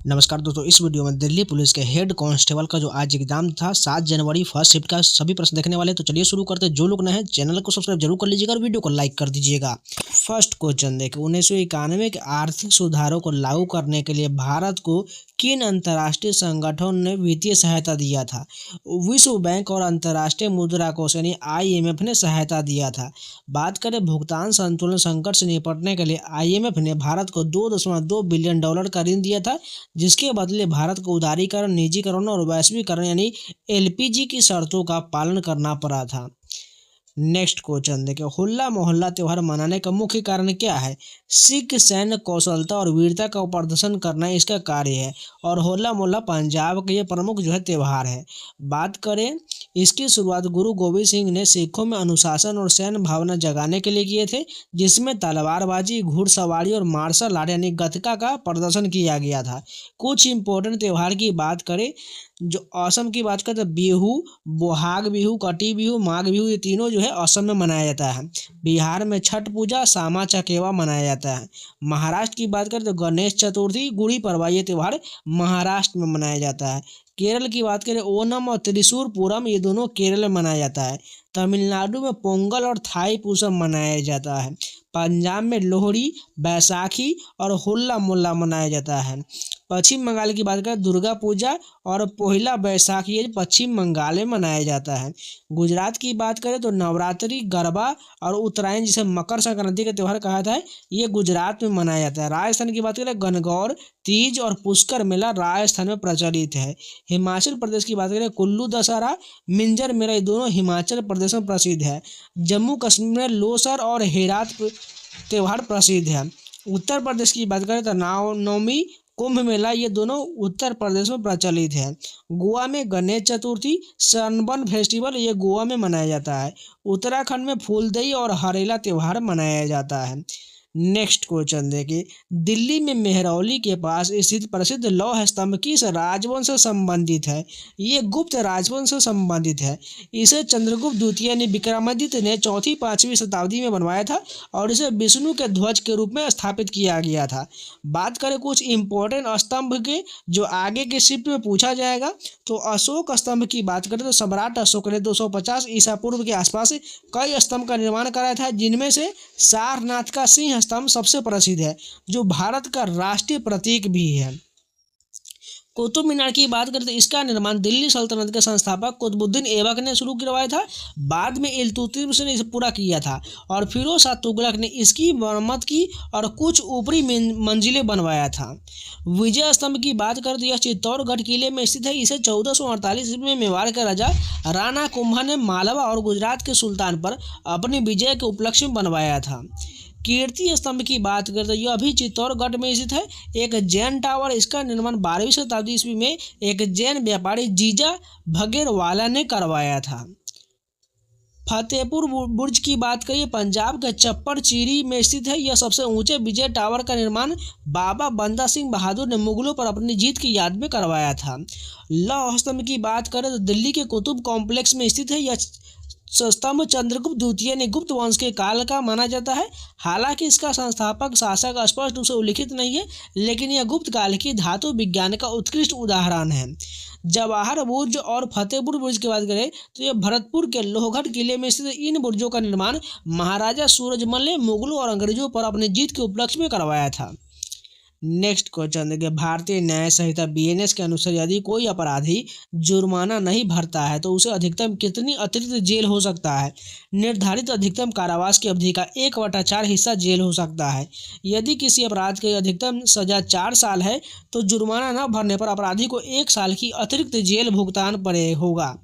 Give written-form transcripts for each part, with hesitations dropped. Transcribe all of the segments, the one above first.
नमस्कार दोस्तों, इस वीडियो में दिल्ली पुलिस के हेड कांस्टेबल का जो आज एग्जाम था 7 जनवरी फर्स्ट शिफ्ट का सभी प्रश्न देखने वाले हैं। तो चलिए शुरू करते हैं। जो लोग नए हैं चैनल को सब्सक्राइब जरूर कर लीजिएगा और वीडियो को लाइक कर दीजिएगा। फर्स्ट क्वेश्चन देखिए, 1991 के आर्थिक सुधारों को लागू करने के लिए भारत को किन अंतर्राष्ट्रीय संगठनों ने वित्तीय सहायता दिया था? विश्व बैंक और अंतर्राष्ट्रीय मुद्रा कोष यानी IMF ने सहायता दिया था। बात करें भुगतान संतुलन संकट से निपटने के लिए IMF ने भारत को $2.2 बिलियन का ऋण दिया था, जिसके बदले भारत को उदारीकरण, निजीकरण और वैश्वीकरण यानी LPG की शर्तों का पालन करना पड़ा था। नेक्स्ट क्वेश्चन देखिए, होला मोहल्ला त्योहार मनाने का मुख्य कारण क्या है? सिख सैन्य कौशलता और वीरता का प्रदर्शन करना इसका कार्य है और होला मोहल्ला पंजाब का ये प्रमुख जो है त्योहार है। बात करें, इसकी शुरुआत गुरु गोविंद सिंह ने सिखों में अनुशासन और सैन्य भावना जगाने के लिए किए थे, जिसमें तलवारबाजी, घुड़सवारी और मार्शल आर्ट यानी गतका का प्रदर्शन किया गया था। कुछ इंपॉर्टेंट त्योहार की बात करें, जो असम की बात करें तो बिहू, बोहाग बिहू, कटी बिहू, माघ बिहू, ये तीनों जो है असम में मनाया जाता है। बिहार में छठ पूजा, सामा चकेवा मनाया जाता है। महाराष्ट्र की बात करें तो गणेश चतुर्थी, गुड़ी पड़वा ये त्यौहार महाराष्ट्र में मनाया जाता है। केरल की बात करें, ओनम और त्रिशूर पूरम ये दोनों केरल में मनाया जाता है। तमिलनाडु में पोंगल और थाई पूसम मनाया जाता है। पंजाब में लोहड़ी, बैसाखी और होला मोहल्ला मनाया जाता है। पश्चिम बंगाल की बात करें, दुर्गा पूजा और पोहिला बैसाखी ये पश्चिम बंगाल में मनाया जाता है। गुजरात की बात करें तो नवरात्रि, गरबा और उत्तरायण जिसे मकर संक्रांति का त्यौहार कहा जाता है, ये गुजरात में मनाया जाता है। राजस्थान की बात करें, गणगौर, तीज और पुष्कर मेला राजस्थान में प्रचलित है। हिमाचल प्रदेश की बात करें, कुल्लू दशहरा, मिंजर मेला ये दोनों हिमाचल प्रदेश में प्रसिद्ध है। जम्मू कश्मीर में लोसर और हेरात त्यौहार प्रसिद्ध है। उत्तर प्रदेश की बात करें तो नवमी, कुंभ मेला ये दोनों उत्तर प्रदेश में प्रचलित है। गोवा में गणेश चतुर्थी, सनबर्न फेस्टिवल ये गोवा में मनाया जाता है। उत्तराखंड में फूलदेई और हरेला त्यौहार मनाया जाता है। नेक्स्ट क्वेश्चन देखिए, दिल्ली में मेहरौली के पास स्थित प्रसिद्ध लौह स्तंभ किस राजवंश से संबंधित है? ये गुप्त राजवंश से संबंधित है। इसे चंद्रगुप्त द्वितीय यानी विक्रमादित्य ने 4वीं-5वीं शताब्दी में बनवाया था और इसे विष्णु के ध्वज के रूप में स्थापित किया गया था। बात करें कुछ इंपॉर्टेंट स्तंभ के जो आगे के शिफ्ट में पूछा जाएगा, तो अशोक स्तंभ की बात करें तो सम्राट अशोक ने 250 ईसा पूर्व के आसपास कई स्तंभ का निर्माण कराया था, जिनमें से सारनाथ का सिंह स्तंभ सबसे प्रसिद्ध है, जो भारत का राष्ट्रीय प्रतीक भी है। कुतुब मीनार की बात करें तो इसका निर्माण दिल्ली सल्तनत के संस्थापक कुतुबुद्दीन ऐबक ने शुरू करवाया था। बाद में इल्तुतमिश ने इसे पूरा किया था और फिरोज शाह तुगलक ने इसकी मरम्मत की और कुछ ऊपरी मंजिलें बनवाया था। विजय स्तंभ की बात करें तो यह चित्तौड़गढ़ किले में स्थित है। इसे 1448 में मेवाड़ के राजा राणा कुंभा ने मालवा और गुजरात के सुल्तान पर अपनी विजय के उपलक्ष्य में बनवाया था। कीर्ति स्तंभ की बात करें तो यह भी चित्तौड़गढ़ में स्थित है। एक जैन टावर, इसका निर्माण 12वीं शताब्दी ईस्वी में एक जैन व्यापारी जीजा भगेरवाला ने करवाया था। फतेहपुर बुर्ज की बात करिए, पंजाब के चप्पड़ चीरी में स्थित है। यह सबसे ऊंचे विजय टावर का निर्माण बाबा बंदा सिंह बहादुर ने मुगलों पर अपनी जीत की याद में करवाया था। लौह स्तंभ की बात करें तो दिल्ली के कुतुब कॉम्प्लेक्स में स्थित है। यह स्तंभ चंद्रगुप्त द्वितीय ने गुप्त वंश के काल का माना जाता है। हालांकि इसका संस्थापक शासक स्पष्ट रूप से उल्लिखित नहीं है, लेकिन यह गुप्त काल की धातु विज्ञान का उत्कृष्ट उदाहरण है। जवाहर बुर्ज और फतेहपुर बुर्ज की बात करें तो यह भरतपुर के लोहगढ़ किले में स्थित। इन बुर्जों का निर्माण महाराजा सूरजमल ने मुगलों और अंग्रेजों पर अपनी जीत के उपलक्ष्य में करवाया था। नेक्स्ट क्वेश्चन देखिए, भारतीय न्याय संहिता BNS के अनुसार यदि कोई अपराधी जुर्माना नहीं भरता है तो उसे अधिकतम कितनी अतिरिक्त जेल हो सकता है? निर्धारित अधिकतम कारावास की अवधि का 1/4 हिस्सा जेल हो सकता है। यदि किसी अपराध की अधिकतम सजा 4 साल है तो जुर्माना न भरने पर अपराधी को 1 साल की अतिरिक्त जेल भुगतान पड़े होगा।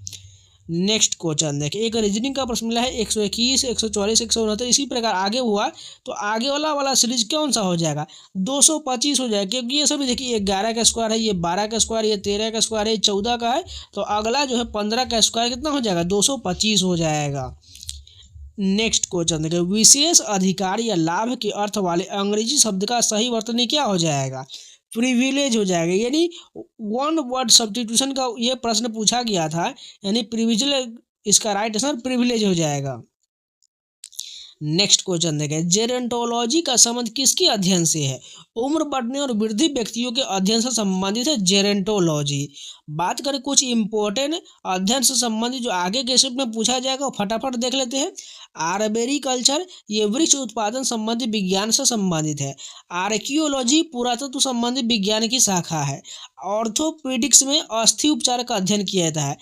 नेक्स्ट क्वेश्चन देखिए, एक रीजनिंग का प्रश्न मिला है 121, 144, 169, इसी प्रकार आगे हुआ तो आगे वाला सीरीज कौन सा हो जाएगा? 225 हो जाएगा, क्योंकि ये सभी देखिए 11 का स्क्वायर है, ये 12 का स्क्वायर, ये 13 का स्क्वायर है, ये 14 का है, तो अगला जो है 15 का स्क्वायर कितना हो जाएगा? 225 हो जाएगा। नेक्स्ट क्वेश्चन देखिए, विशेष अधिकार या लाभ के अर्थ वाले अंग्रेजी शब्द का सही वर्तनी क्या हो जाएगा? प्रिविलेज हो जाएगा। यानी वन वर्ड सब्स्टिट्यूशन का ये प्रश्न पूछा गया था, यानी प्रिविलेज, इसका राइट आंसर प्रिविलेज हो जाएगा। नेक्स्ट क्वेश्चन देखें, जेरेंटोलॉजी का संबंध किसके अध्ययन से है? उम्र बढ़ने और वृद्धि व्यक्तियों के अध्ययन से संबंधित है जेरेंटोलॉजी। बात करें कुछ इंपॉर्टेंट अध्ययन से संबंधित जो आगे के शिफ्ट में पूछा जाएगा, फटाफट देख लेते हैं। आर्बेरिकल्चर, ये वृक्ष उत्पादन संबंधी विज्ञान से संबंधित है। आर्कियोलॉजी, पुरातत्व संबंधी विज्ञान की शाखा है। ऑर्थोपेडिक्स में अस्थि उपचार का अध्ययन किया जाता है।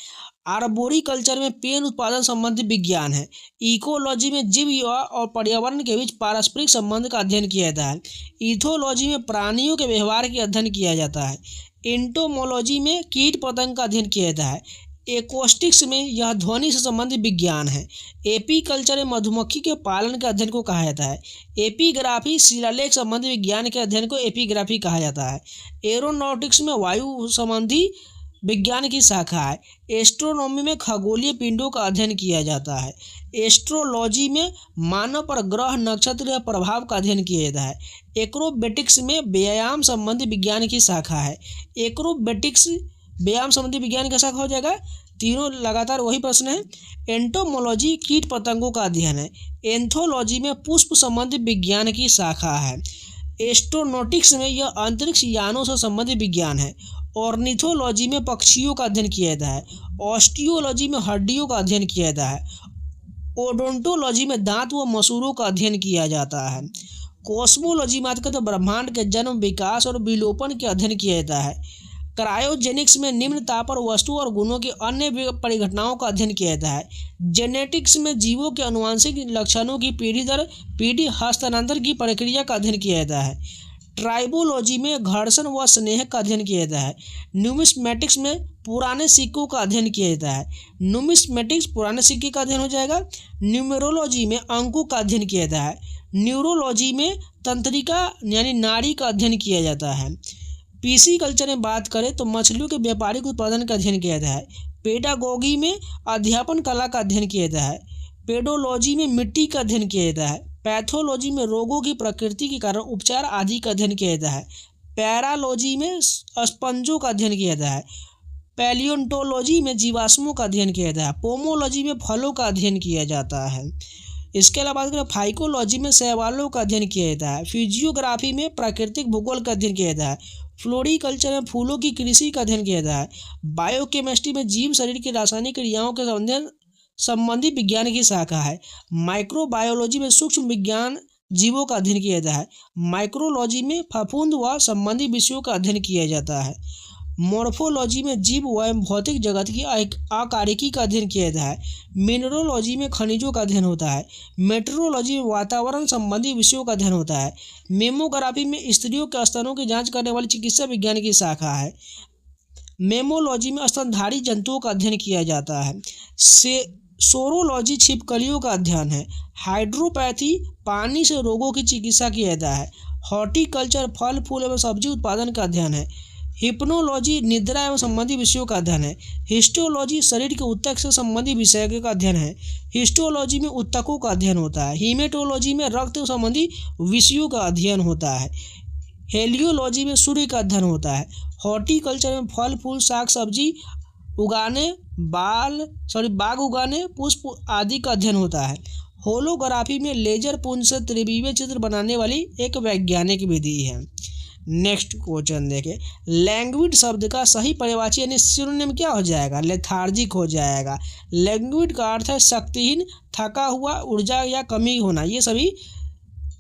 आर्बोरिकल्चर में पेड़ उत्पादन संबंधी विज्ञान है। इकोलॉजी में जीव और पर्यावरण के बीच पारस्परिक संबंध का अध्ययन किया जाता है। इथोलॉजी में प्राणियों के व्यवहार के अध्ययन किया जाता है। एंटोमोलॉजी में कीट पतंग का अध्ययन किया जाता है। एकोस्टिक्स में यह ध्वनि से संबंधित विज्ञान है। एपीकल्चर में मधुमक्खी के पालन के अध्ययन को कहा जाता है। एपीग्राफी, शिलालेख संबंधी विज्ञान के अध्ययन को एपीग्राफी कहा जाता है। एरोनॉटिक्स में वायु संबंधी विज्ञान की शाखा है। एस्ट्रोनॉमी में खगोलीय पिंडों का अध्ययन किया जाता है। एस्ट्रोलॉजी में मानव पर ग्रह नक्षत्र या प्रभाव का अध्ययन किया जाता है। एक्रोबेटिक्स में व्यायाम संबंधी विज्ञान की शाखा है। एक्रोबेटिक्स व्यायाम संबंधी विज्ञान का शाखा हो जाएगा। तीनों लगातार वही प्रश्न है। एंटोमोलॉजी कीट पतंगों का अध्ययन है। एंथोलॉजी में पुष्प संबंधी विज्ञान की शाखा है। एस्ट्रोनॉटिक्स में यह अंतरिक्ष यानों से संबंधित विज्ञान है। ऑर्निथोलॉजी में पक्षियों का अध्ययन किया जाता है। ऑस्टियोलॉजी में हड्डियों का अध्ययन किया जाता है। ओडोंटोलॉजी में दांत व मसूड़ों का अध्ययन किया जाता है। कॉस्मोलॉजी में तो ब्रह्मांड के जन्म, विकास और विलोपन के अध्ययन किया जाता है। क्रायोजेनिक्स में निम्न ताप पर वस्तु और गुणों की अन्य परिघटनाओं का अध्ययन किया जाता है। जेनेटिक्स में जीवों के अनुवांशिक लक्षणों की पीढ़ी दर पीढ़ी हस्तांतरण की प्रक्रिया का अध्ययन किया जाता है। ट्राइबोलॉजी में घर्षण व स्नेह का अध्ययन किया जाता है। न्यूमिस्मेटिक्स में पुराने सिक्कों का अध्ययन किया जाता है। न्यूमिस्मेटिक्स पुराने सिक्के का अध्ययन हो जाएगा। न्यूमेरोलॉजी में अंकों का अध्ययन किया जाता है। न्यूरोलॉजी में तंत्रिका यानी नाड़ी का अध्ययन किया जाता है। पीसी कल्चर में बात करें तो मछलियों के व्यापारिक उत्पादन का अध्ययन किया जाता है। पेडागोगी में अध्यापन कला का अध्ययन किया जाता है। पेडोलॉजी में मिट्टी का अध्ययन किया जाता है। पैथोलॉजी में रोगों की प्रकृति के कारण उपचार आदि का अध्ययन किया जाता है। पैरालॉजी में स्पंजों का अध्ययन किया जाता है। पैलियोंटोलॉजी में जीवाश्मों का अध्ययन किया जाता है। पोमोलॉजी में फलों का अध्ययन किया जाता है। इसके अलावा बात करें फाइकोलॉजी में शैवालों का अध्ययन किया जाता है। फिजियोग्राफी में प्राकृतिक भूगोल का अध्ययन किया जाता है। फ्लोरिकल्चर में फूलों की कृषि का अध्ययन किया जाता है। बायोकेमिस्ट्री में जीव शरीर की रासायनिक क्रियाओं के संबंधी विज्ञान की शाखा है। माइक्रोबायोलॉजी में सूक्ष्म विज्ञान जीवों का अध्ययन किया जाता है। माइक्रोलॉजी में फफूंद व संबंधी विषयों का अध्ययन किया जाता है। मॉर्फोलॉजी में जीव व भौतिक जगत की आकारिकी का अध्ययन किया जाता है। मिनरोलॉजी में खनिजों का अध्ययन होता है। मेट्रोलॉजी में वातावरण संबंधी विषयों का अध्ययन होता है। मेमोग्राफी में स्त्रियों के स्तनों की जांच करने वाली चिकित्सा विज्ञान की शाखा है। मेमोलॉजी में स्तनधारी जंतुओं का अध्ययन किया जाता है। सोरोलॉजी छिपकलियों का अध्ययन है। हाइड्रोपैथी पानी से रोगों की चिकित्सा किया जाता है। हॉर्टिकल्चर फल फूल एवं सब्जी उत्पादन का अध्ययन है। हिप्नोलॉजी निद्रा एवं संबंधी विषयों का अध्ययन है। हिस्टोलॉजी शरीर के ऊतक से संबंधी विषय का अध्ययन है। हिस्टोलॉजी में ऊतकों का अध्ययन होता है। हीमेटोलॉजी में रक्त संबंधी विषयों का अध्ययन होता है। हेलियोलॉजी में सूर्य का अध्ययन होता है। हॉर्टिकल्चर में फल फूल साग सब्जी उगाने बाग उगाने पुष्प आदि का अध्ययन होता है। होलोग्राफी में लेजर पुंज से त्रिविमीय चित्र बनाने वाली एक वैज्ञानिक विधि है। नेक्स्ट क्वेश्चन देखें, लैंग्विड शब्द का सही परिभाषा यानी सिनोनिम क्या हो जाएगा? लेथार्जिक हो जाएगा। लैंग्विड का अर्थ है शक्तिहीन, थका हुआ, ऊर्जा या कमी होना, ये सभी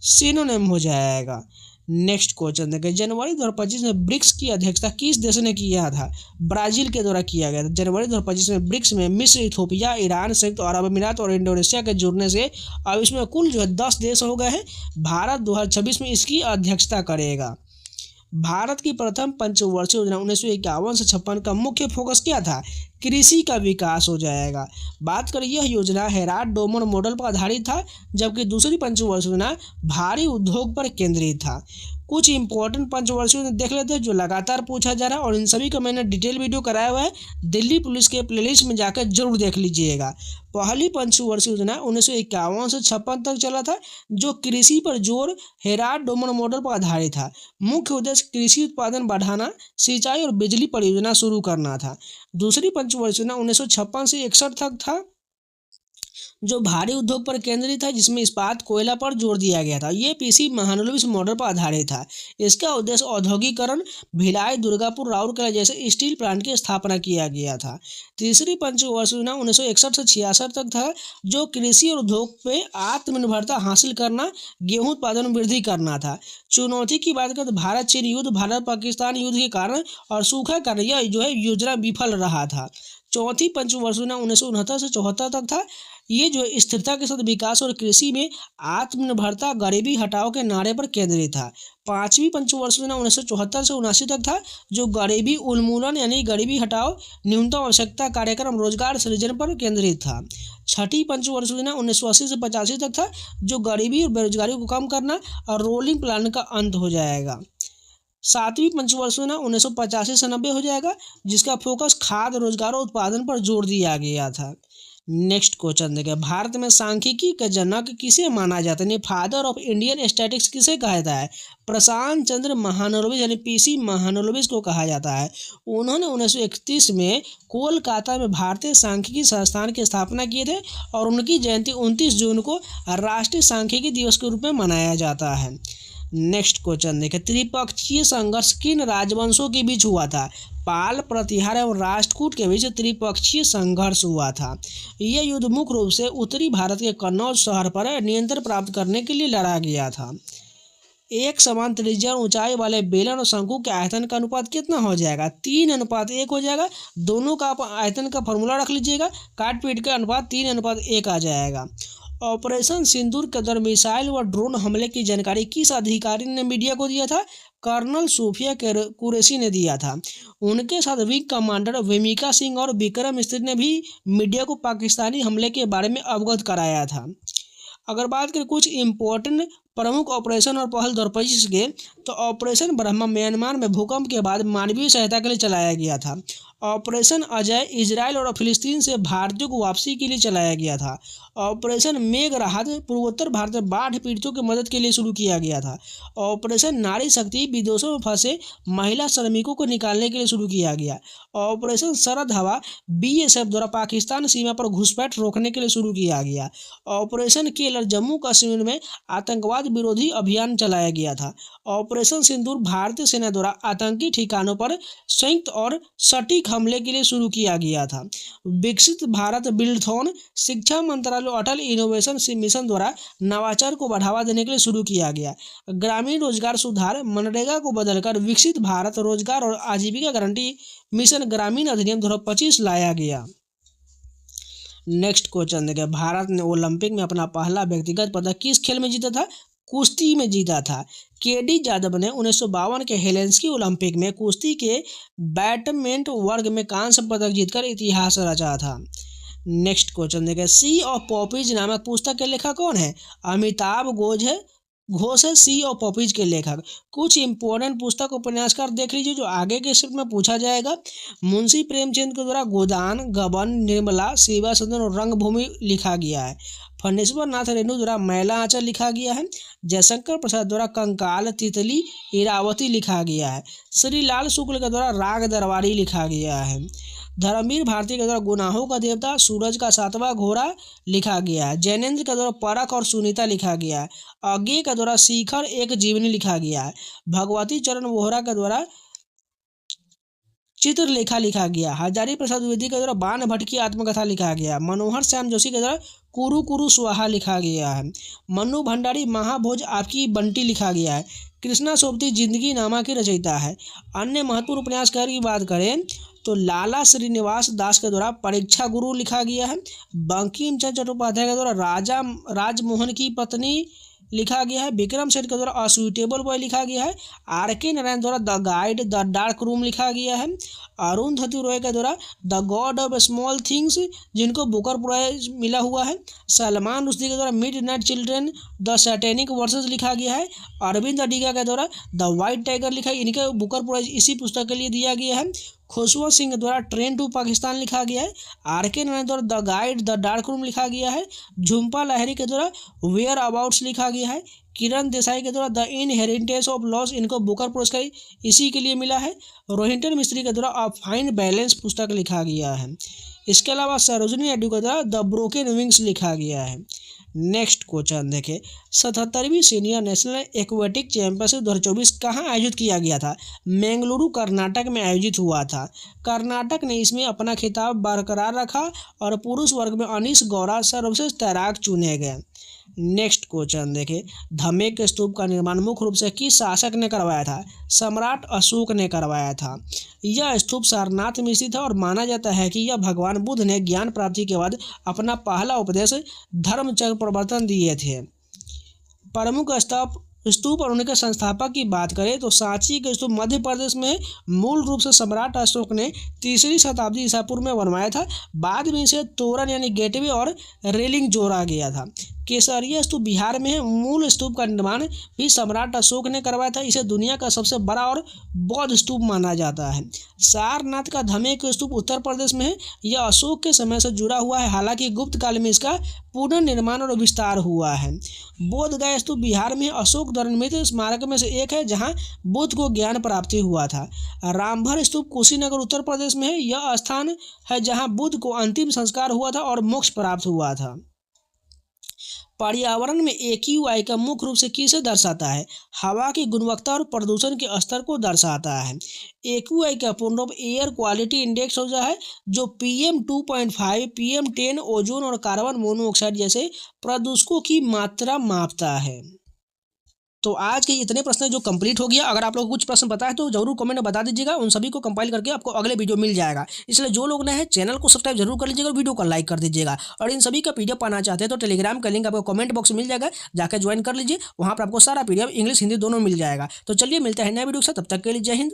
सिनोनिम हो जाएगा। नेक्स्ट क्वेश्चन देखें, जनवरी 2025 में ब्रिक्स की अध्यक्षता किस देश ने किया था? ब्राजील के द्वारा किया गया था। जनवरी 2025 में ब्रिक्स में मिस्र, इथोपिया, ईरान, संयुक्त अरब अमीरात और इंडोनेशिया के जुड़ने से अब इसमें कुल 10 देश हो गए हैं। भारत 2026 में इसकी अध्यक्षता करेगा। भारत की प्रथम पंचवर्षीय योजना 1951 से 56 का मुख्य फोकस क्या था? कृषि का विकास हो जाएगा। बात करें यह योजना हेराल्ड डोमन मॉडल पर आधारित था, जबकि दूसरी पंचवर्षीय योजना भारी उद्योग पर केंद्रित था। कुछ इंपॉर्टेंट पंचवर्षीय देख लेते हैं जो लगातार पूछा जा रहा है, और इन सभी का मैंने डिटेल वीडियो कराया हुआ है, दिल्ली पुलिस के प्लेलिस्ट में जाकर जरूर देख लीजिएगा। पहली पंचवर्षीय योजना 1951 से 56 तक चला था, जो कृषि पर जोर हेराल्ड डोमन मॉडल पर आधारित था। मुख्य उद्देश्य कृषि उत्पादन बढ़ाना, सिंचाई और बिजली परियोजना शुरू करना था। दूसरी पंचवर्षीय योजना 1956 से 61 तक था, जो भारी उद्योग पर केंद्रित है, जिसमें इस्पात कोयला पर जोर दिया गया था। ये पीसी महालनोबिस मॉडल पर आधारित था। इसका उद्देश्य औद्योगिकरण, भिलाई, दुर्गापुर, राउरकेला जैसे स्टील प्लांट की स्थापना किया गया था। तीसरी पंचवर्षीय योजना 1961 से 66 तक था, जो कृषि और उद्योग पे आत्मनिर्भरता हासिल करना, गेहूं उत्पादन में वृद्धि करना था। चुनौती की बात करें तो भारत चीन युद्ध, भारत पाकिस्तान युद्ध के कारण और सूखा कारण यह जो है योजना विफल रहा था। चौथी पंचवर्षीय योजना 1969 से 74 तक था। ये जो स्थिरता के साथ विकास और कृषि में आत्मनिर्भरता, गरीबी हटाओ के नारे पर केंद्रित था। पांचवी पंचवर्षीय योजना 1974 से 79 तक था, जो गरीबी उन्मूलन यानी गरीबी हटाओ, न्यूनतम आवश्यकता कार्यक्रम, रोजगार सृजन पर केंद्रित था। छठी पंचवर्षीय योजना 1980 से 85 तक था, जो गरीबी और बेरोजगारी को कम करना और रोलिंग प्लान का अंत हो जाएगा। सातवीं पंचवर्षीय योजना 1985 से 90 हो जाएगा, जिसका फोकस खाद्य, रोजगार और उत्पादन पर जोर दिया गया था। नेक्स्ट क्वेश्चन देखिए, भारत में सांख्यिकी का जनक किसे माना जाता है? फादर ऑफ इंडियन स्टैटिस्टिक्स किसे कहा जाता है? प्रशांत चंद्र महालनोबिस यानी पीसी महालनोबिस को कहा जाता है। उन्होंने 1931 में कोलकाता में भारतीय सांख्यिकी संस्थान की स्थापना किए थे और उनकी जयंती 29 जून को राष्ट्रीय सांख्यिकी दिवस के रूप में मनाया जाता है। नेक्स्ट क्वेश्चन देखें, त्रिपक्षीय संघर्ष किन राजवंशों के बीच हुआ था? पाल, प्रतिहार एवं राष्ट्रकूट के बीच त्रिपक्षीय संघर्ष हुआ था। यह युद्ध मुख्य रूप से उत्तरी भारत के कन्नौज शहर पर नियंत्रण प्राप्त करने के लिए लड़ा गया था। एक समान त्रिज्या और ऊंचाई वाले बेलन और शंकु के आयतन का अनुपात कितना हो जाएगा? 3:1 हो जाएगा। दोनों का आप आयतन का फॉर्मूला रख लीजिएगा, काट पीट का अनुपात 3:1 आ जाएगा। ऑपरेशन सिंदूर के दौरान मिसाइल व ड्रोन हमले की जानकारी किस अधिकारी ने मीडिया को दिया था? कर्नल सूफिया कुरैशी ने दिया था। उनके साथ विंग कमांडर वेमिका सिंह और विक्रम मिस्त्री ने भी मीडिया को पाकिस्तानी हमले के बारे में अवगत कराया था। अगर बात करें कुछ इम्पोर्टेंट प्रमुख ऑपरेशन और पहल दरपेश के, तो ऑपरेशन ब्रह्मा म्यांमार में भूकंप के बाद मानवीय सहायता के लिए चलाया गया था। ऑपरेशन अजय इजराइल और फिलिस्तीन से भारतीयों को वापसी के लिए चलाया गया था। ऑपरेशन मेघ राहत पूर्वोत्तर भारत में बाढ़ पीड़ितों की मदद के लिए शुरू किया गया था। ऑपरेशन नारी शक्ति विदेशों में फंसे महिला श्रमिकों को निकालने के लिए शुरू किया गया। ऑपरेशन शरद हवा बीएसएफ द्वारा पाकिस्तान सीमा पर घुसपैठ रोकने के लिए शुरू किया गया। ऑपरेशन केलर जम्मू कश्मीर में आतंकवाद विरोधी अभियान चलाया गया था। ऑपरेशन सिंदूर भारतीय सेना द्वारा आतंकी ठिकानों पर संयुक्त और सटीक हमले के लिए शुरू किया गया था। विकसित भारत बिल्डथॉन शिक्षा मंत्रालय और अटल इनोवेशन मिशन द्वारा नवाचार को बढ़ावा देने के लिए शुरू किया गया। ग्रामीण रोजगार सुधार मनरेगा को बदलकर विकसित भारत रोजगार और आजीविका गारंटी मिशन ग्रामीण अधिनियम 2025 लाया गया। नेक्स्ट क्वेश्चन देखिए, भारत ने ओलंपिक में अपना पहला व्यक्तिगत पदक किस खेल में जीता था? कुश्ती में जीता था। केडी यादव ने 1952 के हेलेंस्की ओलंपिक में कुश्ती के बैडमिंटन वर्ग में कांस्य पदक जीतकर इतिहास रचा था। नेक्स्ट क्वेश्चन देखिए, सी ऑफ पॉपीज नामक पुस्तक के लेखक कौन है? अमिताभ घोष है सी ऑफ पॉपीज के लेखक। कुछ इंपॉर्टेंट पुस्तक उपन्यासकार देख लीजिए जो आगे के शिफ्ट में पूछा जाएगा। मुंशी प्रेमचंद के द्वारा गोदान, गबन, निर्मला, शिवा सदन और रंगभूमि लिखा गया है। फणीश्वर नाथ रेणु द्वारा मैला आंचल लिखा गया है। जयशंकर प्रसाद द्वारा कंकाल, तितली, इरावती लिखा गया है। श्री लाल शुक्ल के द्वारा राग दरबारी लिखा गया है। धर्मवीर भारती के द्वारा गुनाहों का देवता, सूरज का सातवां घोड़ा लिखा गया है। जैनेन्द्र के द्वारा परख और सुनीता लिखा गया है। अज्ञे के द्वारा शिखर एक जीवनी लिखा गया है। भगवती चरण वोहरा के द्वारा चित्रलेखा लिखा गया। हजारी प्रसाद द्विवेदी के द्वारा बाण भट्ट की आत्मकथा लिखा गया। मनोहर श्याम जोशी के द्वारा कुरु कुरु स्वाहा लिखा गया है। मन्नू भंडारी महाभोज आपकी बंटी लिखा गया है। कृष्णा सोबती जिंदगी नामा की रचयिता है। अन्य महत्वपूर्ण उपन्यासकार की बात करें तो लाला श्रीनिवास दास के द्वारा परीक्षा गुरु लिखा गया है। बंकिम चंद्र चट्टोपाध्याय के द्वारा राजमोहन की पत्नी लिखा गया है। विक्रम सेठ के द्वारा अस्वीटेबल बॉय लिखा गया है। आर.के. नारायण द्वारा the guide the dark room लिखा गया है। अरुंधति रॉय के द्वारा the God of small things, जिनको बुकर प्राइज मिला हुआ है। सलमान रुश्दी के द्वारा midnight children the satanic versus लिखा गया है। अरविंद अडिगा के द्वारा द वाइट टाइगर लिखा है। इनका बुकर प्राइज इसी पुस्तक के लिए दिया गया है। खुशवंत सिंह के द्वारा ट्रेन टू पाकिस्तान लिखा गया है। आर.के. नारायण द्वारा the guide the dark room लिखा गया है। झुम्पा लाहिरी के द्वारा वेयर अबाउट्स लिखा गया है। किरण देसाई के द्वारा द इनहेरिटेंस ऑफ लॉस, इनको बुकर पुरस्कार इसी के लिए मिला है। रोहिंटन मिस्त्री के द्वारा अ फाइन बैलेंस पुस्तक लिखा गया है। इसके अलावा सरोजिनी नायडू का द्वारा द ब्रोकन विंग्स लिखा गया है। नेक्स्ट क्वेश्चन देखें, 77वीं सीनियर नेशनल एक्वेटिक चैंपियनशिप 2024 कहाँ आयोजित किया गया था? बेंगलुरु कर्नाटक में आयोजित हुआ था। कर्नाटक ने इसमें अपना खिताब बरकरार रखा और पुरुष वर्ग में अनीश गौड़ा सर्वश्रेष्ठ तैराक चुने गए। नेक्स्ट क्वेश्चन देखें, धमेक स्तूप का निर्माण मुख्य रूप से किस शासक ने करवाया था? सम्राट अशोक ने करवाया था। यह स्तूप सारनाथ में स्थित है और माना जाता है कि यह भगवान बुद्ध ने ज्ञान प्राप्ति के बाद अपना पहला उपदेश धर्मचक्र प्रवर्तन दिए थे। प्रमुख स्तूप और उनके संस्थापक की बात करें तो सांची के स्तूप मध्य प्रदेश में मूल रूप से सम्राट अशोक ने 3री शताब्दी ईसा पूर्व में बनवाया था। बाद में इसे तोरण यानी गेटवे और रेलिंग जोड़ा गया था। केसरिया स्तूप बिहार में है। मूल स्तूप का निर्माण भी सम्राट अशोक ने करवाया था। इसे दुनिया का सबसे बड़ा और बौद्ध स्तूप माना जाता है। सारनाथ का धमेक स्तूप उत्तर प्रदेश में है। यह अशोक के समय से जुड़ा हुआ है, हालांकि गुप्त काल में इसका पुनर्निर्माण और विस्तार हुआ है। बोध गया स्तूप बिहार में अशोक द्वारा निर्मित स्मारक में से एक है, जहां बुद्ध को ज्ञान प्राप्ति हुआ था। रामभर स्तूप कुशीनगर उत्तर प्रदेश में है। यह स्थान है जहां बुद्ध को अंतिम संस्कार हुआ था और मोक्ष प्राप्त हुआ था। पर्यावरण में AQI का मुख्य रूप से किसे दर्शाता है? हवा की गुणवत्ता और प्रदूषण के स्तर को दर्शाता है। AQI का पूर्ण रूप एयर क्वालिटी इंडेक्स होता है, जो PM2.5, PM10 ओजोन और कार्बन मोनोऑक्साइड जैसे प्रदूषकों की मात्रा मापता है। तो आज के इतने प्रश्न जो कंप्लीट हो गया। अगर आप लोग कुछ प्रश्न पता है तो जरूर कमेंट में बता दीजिएगा। उन सभी को कंपाइल करके आपको अगले वीडियो मिल जाएगा। इसलिए जो लोग नए हैं चैनल को सब्सक्राइब जरूर कर लीजिएगा और वीडियो को लाइक कर दीजिएगा। और इन सभी का PDF पाना चाहते हैं तो टेलीग्राम का लिंक आपको कमेंट बॉक्स में मिल जाएगा, जाकर ज्वाइन कर लीजिए। वहाँ पर आपको सारा PDF इंग्लिश हिंदी दोनों मिल जाएगा। तो चलिए मिलते हैं नए वीडियो के साथ, तब तक के लिए जय हिंद।